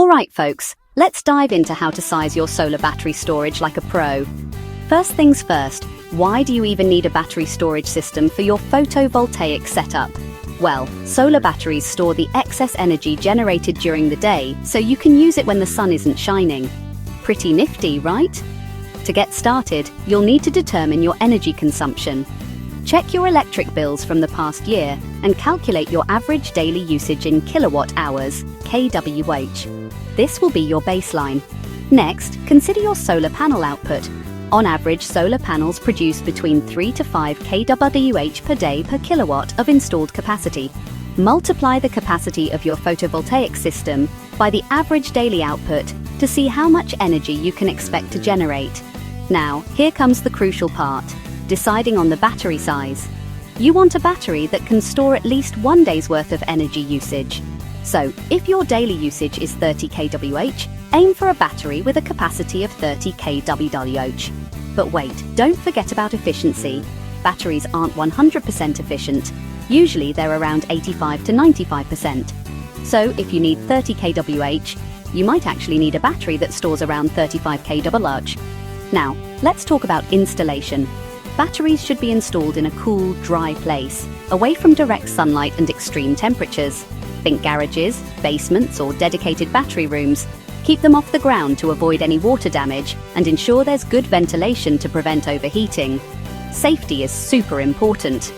Alright folks, let's dive into how to size your solar battery storage like a pro. First things first, why do you even need a battery storage system for your photovoltaic setup? Well, solar batteries store the excess energy generated during the day, so you can use it when the sun isn't shining. Pretty nifty, right? To get started, you'll need to determine your energy consumption. Check your electric bills from the past year and calculate your average daily usage in kilowatt hours, kWh. This will be your baseline. Next, consider your solar panel output. On average, solar panels produce between 3 to 5 kWh per day per kilowatt of installed capacity. Multiply the capacity of your photovoltaic system by the average daily output to see how much energy you can expect to generate. Now, here comes the crucial part: deciding on the battery size. You want a battery that can store at least 1 day's worth of energy usage. So, if your daily usage is 30 kWh, aim for a battery with a capacity of 30 kWh. But wait, don't forget about efficiency. Batteries aren't 100% efficient. Usually they're around 85 to 95%. So if you need 30 kWh, you might actually need a battery that stores around 35 kWh. Now, let's talk about installation. Batteries should be installed in a cool, dry place, away from direct sunlight and extreme temperatures. Think garages, basements, or dedicated battery rooms. Keep them off the ground to avoid any water damage and ensure there's good ventilation to prevent overheating. Safety is super important.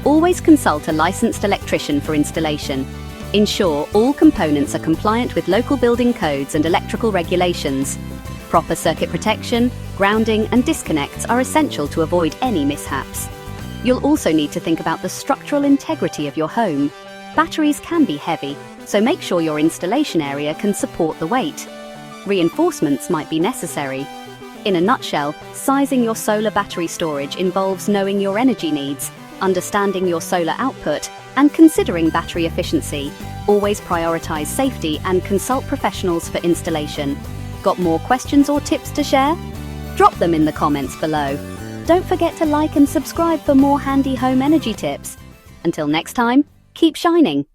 Always consult a licensed electrician for installation. Ensure all components are compliant with local building codes and electrical regulations. Proper circuit protection, grounding, and disconnects are essential to avoid any mishaps. You'll also need to think about the structural integrity of your home. Batteries can be heavy, so make sure your installation area can support the weight. Reinforcements might be necessary. In a nutshell, sizing your solar battery storage involves knowing your energy needs, understanding your solar output, and considering battery efficiency. Always prioritize safety and consult professionals for installation. Got more questions or tips to share? Drop them in the comments below. Don't forget to like and subscribe for more handy home energy tips. Until next time, keep shining.